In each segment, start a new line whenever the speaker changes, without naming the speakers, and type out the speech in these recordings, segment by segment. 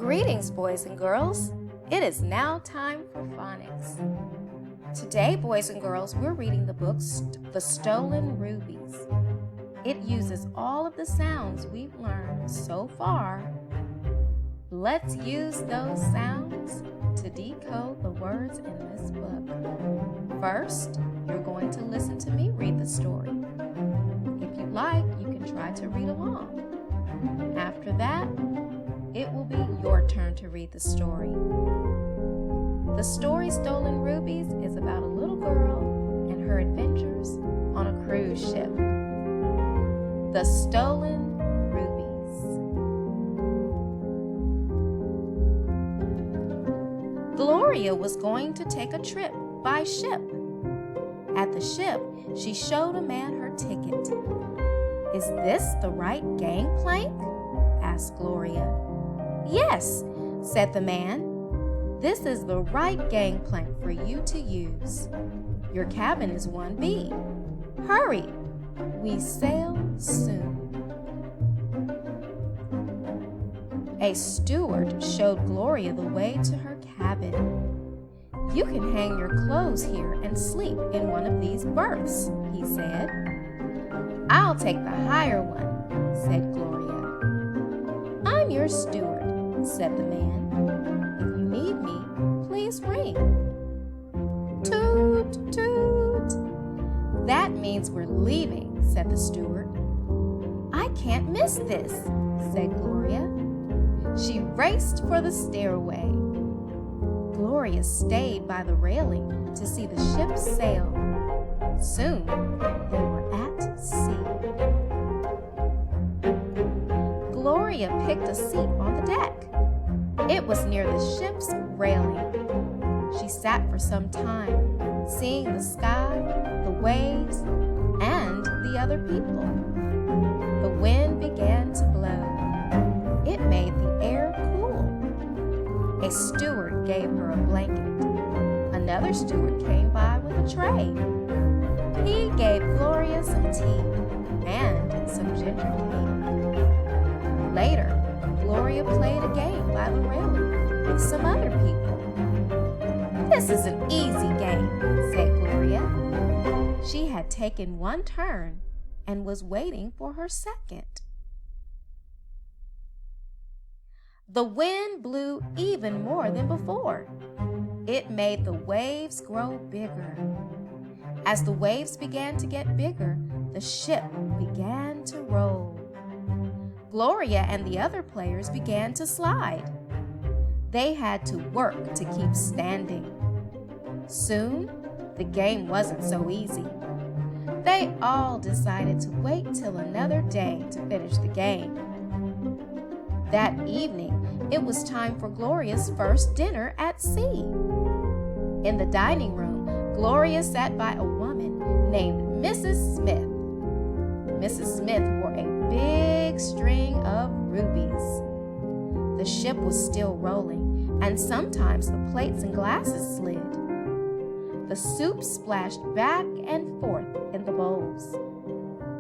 Greetings, boys and girls. It is now time for phonics. Today, boys and girls, we're reading the book The Stolen Rubies. It uses all of the sounds we've learned so far. Let's use those sounds to decode the words in this book. First, you're going to listen to me read the story. If you like, you can try to read along. After that, it will be your turn to read the story. The story Stolen Rubies is about a little girl and her adventures on a cruise ship. The Stolen Rubies. Gloria was going to take a trip by ship. At the ship, she showed a man her ticket. "Is this the right gangplank?" asked Gloria. "Yes," said the man. "This is the right gangplank for you to use. Your cabin is 1B. Hurry, we sail soon." A steward showed Gloria the way to her cabin. "You can hang your clothes here and sleep in one of these berths," he said. "I'll take the higher one," said Gloria. "I'm your steward," said the man. "If you need me, please ring." "Toot, toot." "That means we're leaving," said the steward. "I can't miss this," said Gloria. She raced for the stairway. Gloria stayed by the railing to see the ship sail. Soon, they were at sea. Gloria picked a seat on the deck. It was near the ship's railing. She sat for some time, seeing the sky, the waves, and the other people. The wind began to blow. It made the air cool. A steward gave her a blanket. Another steward came by with a tray. He gave Gloria some tea and some ginger cake. Later, Gloria played a game by the railing with some other people. "This is an easy game," said Gloria. She had taken one turn and was waiting for her second. The wind blew even more than before. It made the waves grow bigger. As the waves began to get bigger, the ship began to roll. Gloria and the other players began to slide. They had to work to keep standing. Soon, the game wasn't so easy. They all decided to wait till another day to finish the game. That evening, it was time for Gloria's first dinner at sea. In the dining room, Gloria sat by a woman named Mrs. Smith. Mrs. Smith wore a big string of rubies. The ship was still rolling, and sometimes the plates and glasses slid. The soup splashed back and forth in the bowls.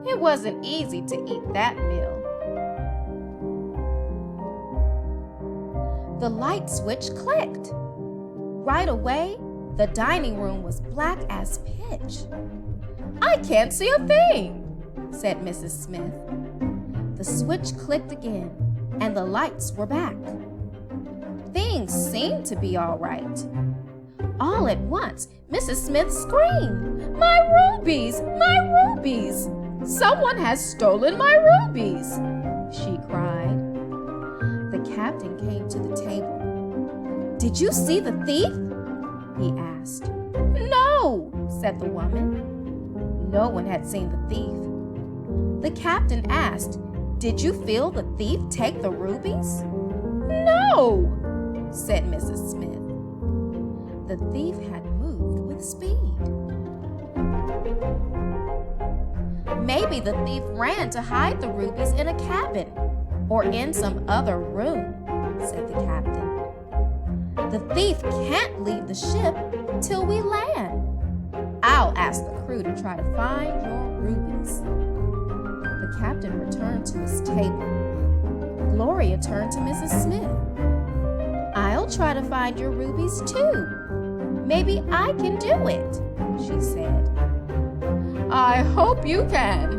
It wasn't easy to eat that meal. The light switch clicked. Right away, the dining room was black as pitch. "I can't see a thing," said Mrs. Smith. The switch clicked again, and the lights were back. Things seemed to be all right. All at once, Mrs. Smith screamed, "My rubies! My rubies! Someone has stolen my rubies!" she cried. The captain came to the table. "Did you see the thief?" he asked. "No," said the woman. No one had seen the thief. The captain asked, "Did you feel the thief take the rubies?" "No," said Mrs. Smith. The thief had moved with speed. "Maybe the thief ran to hide the rubies in a cabin or in some other room," said the captain. "The thief can't leave the ship till we land. I'll ask the crew to try to find your rubies." The captain returned to his table. Gloria turned to Mrs. Smith. try to find your rubies too. Maybe I can do it," she said. "I hope you can,"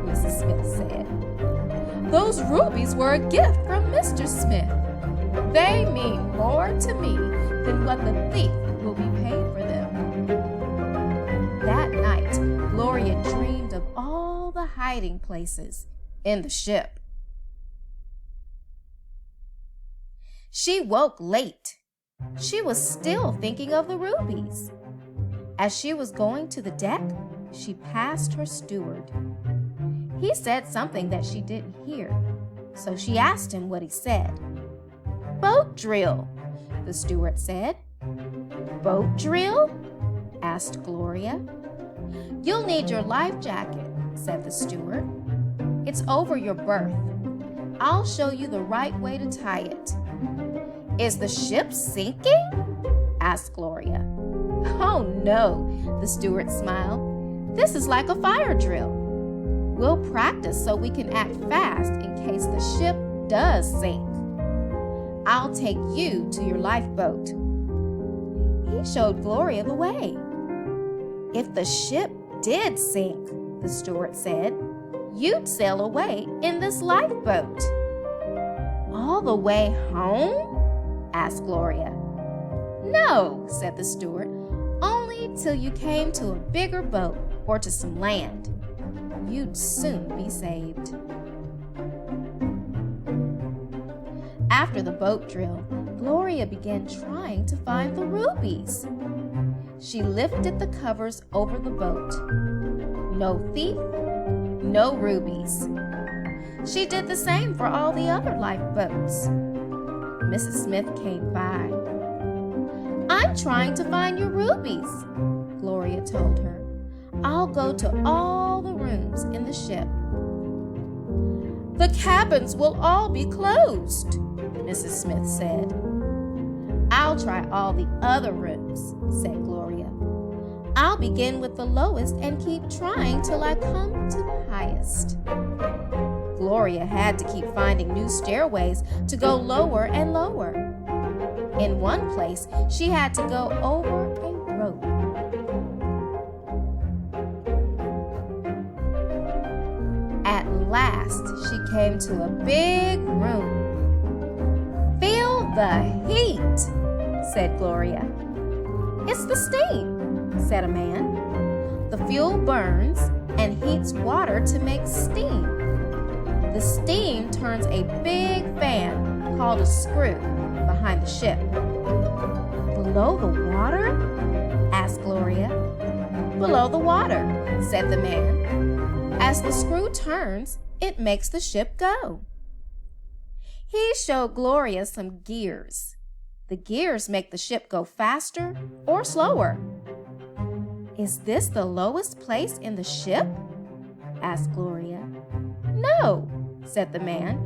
Mrs. Smith said. "Those rubies were a gift from Mr. Smith. They mean more to me than what the thief will be paid for them." That night, Gloria dreamed of all the hiding places in the ship. She woke late. She was still thinking of the rubies. As she was going to the deck, she passed her steward. He said something that she didn't hear, so she asked him what he said. "Boat drill," the steward said. "Boat drill?" asked Gloria. "You'll need your life jacket," said the steward. "It's over your berth. I'll show you the right way to tie it." "Is the ship sinking?" asked Gloria. "Oh no," the steward smiled. "This is like a fire drill. We'll practice so we can act fast in case the ship does sink. I'll take you to your lifeboat." He showed Gloria the way. "If the ship did sink," the steward said, "you'd sail away in this lifeboat." "All the way home?" asked Gloria. "No," said the steward, "only till you came to a bigger boat or to some land. You'd soon be saved." After the boat drill, Gloria began trying to find the rubies. She lifted the covers over the boat. No thief, no rubies. She did the same for all the other lifeboats. Mrs. Smith came by. "I'm trying to find your rubies," Gloria told her. "I'll go to all the rooms in the ship." "The cabins will all be closed," Mrs. Smith said. "I'll try all the other rooms," said Gloria. "I'll begin with the lowest and keep trying till I come to the highest." Gloria had to keep finding new stairways to go lower and lower. In one place, she had to go over a rope. At last, she came to a big room. "Feel the heat," said Gloria. "It's the steam," said a man. "The fuel burns and heats water to make steam. The steam turns a big fan called a screw behind the ship." "Below the water?" asked Gloria. "Below the water," said the man. "As the screw turns, it makes the ship go." He showed Gloria some gears. The gears make the ship go faster or slower. "Is this the lowest place in the ship?" asked Gloria. "No," said the man.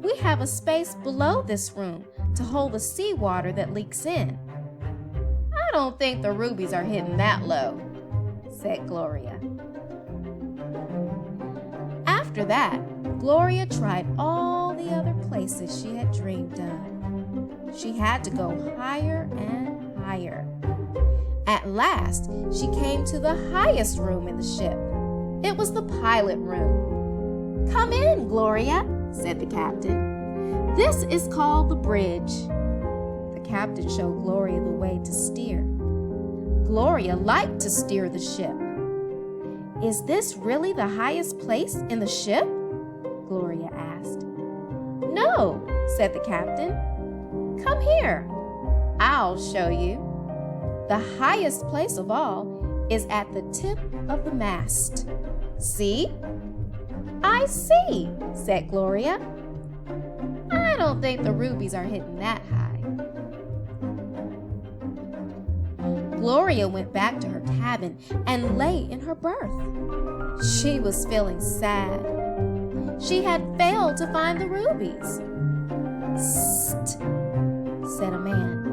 "We have a space below this room to hold the seawater that leaks in." "I don't think the rubies are hidden that low," said Gloria. After that, Gloria tried all the other places she had dreamed of. She had to go higher and higher. At last, she came to the highest room in the ship. It was the pilot room. "Come in, Gloria," said the captain. "This is called the bridge." The captain showed Gloria the way to steer. Gloria liked to steer the ship. "Is this really the highest place in the ship?" Gloria asked. "No," said the captain. "Come here. I'll show you. The highest place of all is at the tip of the mast. See?" "I see," said Gloria. "I don't think the rubies are hidden that high." Gloria went back to her cabin and lay in her berth. She was feeling sad. She had failed to find the rubies. "Psst," said a man.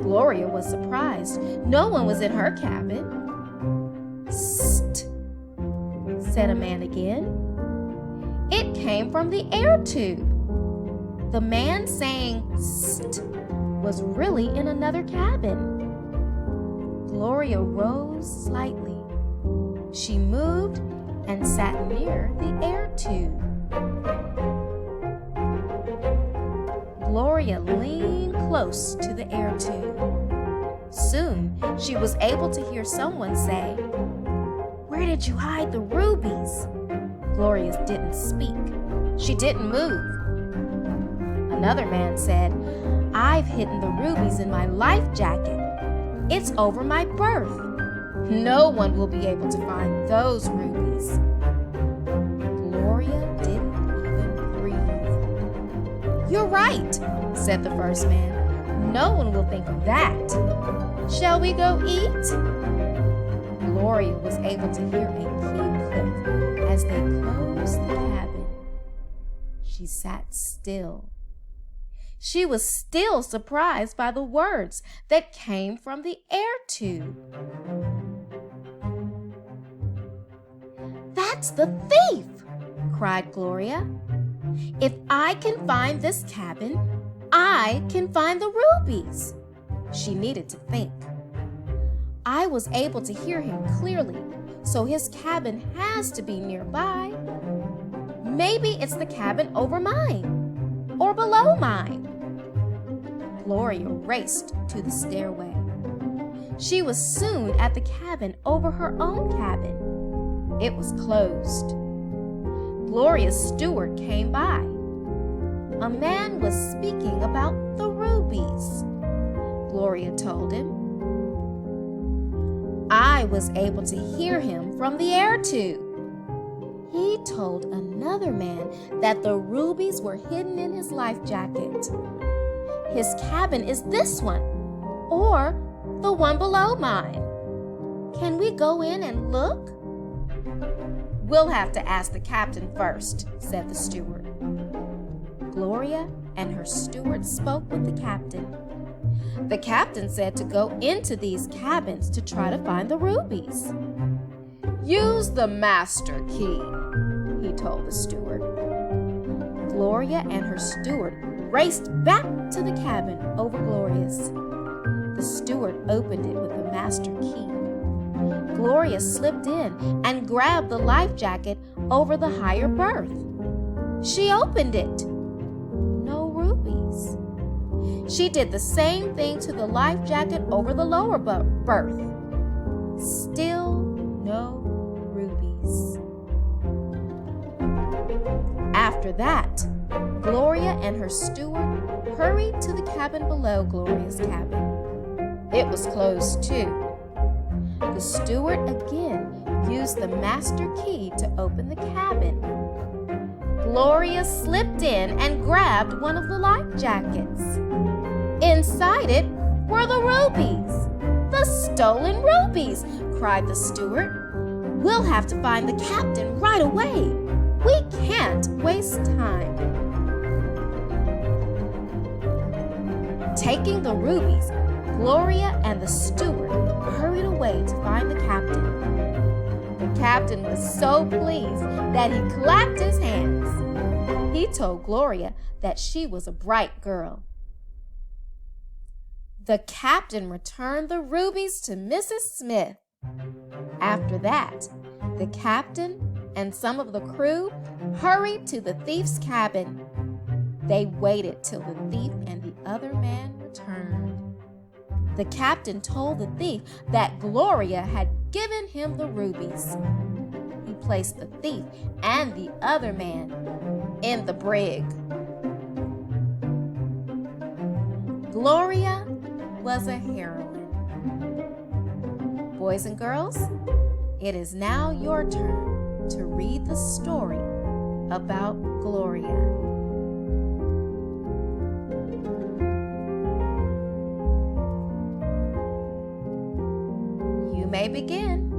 Gloria was surprised. No one was in her cabin. "Psst," said a man again. It came from the air tube. The man saying "Psst" was really in another cabin. Gloria rose slightly. She moved and sat near the air tube. Gloria leaned close to the air tube. Soon, she was able to hear someone say, "Where did you hide the rubies?" Gloria didn't speak. She didn't move. Another man said, "I've hidden the rubies in my life jacket. It's over my berth. No one will be able to find those rubies." Gloria didn't even breathe. "You're right," said the first man. "No one will think of that. Shall we go eat?" Gloria was able to hear a key click as they closed the cabin. She sat still. She was still surprised by the words that came from the air tube. "That's the thief!" cried Gloria. "If I can find this cabin, I can find the rubies." She needed to think. "I was able to hear him clearly, so his cabin has to be nearby. Maybe it's the cabin over mine or below mine." Gloria raced to the stairway. She was soon at the cabin over her own cabin. It was closed. Gloria's steward came by. A man was speaking about the rubies. Gloria told him. "I was able to hear him from the air tube. He told another man that the rubies were hidden in his life jacket. His cabin is this one, or the one below mine. Can we go in and look?" "We'll have to ask the captain first," said the steward. Gloria and her steward spoke with the captain. The captain said to go into these cabins to try to find the rubies. "Use the master key," he told the steward. Gloria and her steward raced back to the cabin over Gloria's. The steward opened it with the master key. Gloria slipped in and grabbed the life jacket over the higher berth. She opened it. No rubies. She did the same thing to the life jacket over the lower berth. Still no rubies. After that, Gloria and her steward hurried to the cabin below Gloria's cabin. It was closed too. The steward again used the master key to open the cabin. Gloria slipped in and grabbed one of the life jackets. Inside it were the rubies. "The stolen rubies!" cried the steward. "We'll have to find the captain right away. We can't waste time." Taking the rubies, Gloria and the steward hurried away to find the captain. The captain was so pleased that he clapped his hands. He told Gloria that she was a bright girl. The captain returned the rubies to Mrs. Smith. After that, the captain and some of the crew hurried to the thief's cabin. They waited till the thief and the other man returned. The captain told the thief that Gloria had given him the rubies. He placed the thief and the other man in the brig. Gloria was a heroine. Boys and girls, it is now your turn to read the story about Gloria. You may begin.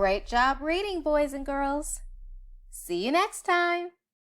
Great job reading, boys and girls. See you next time.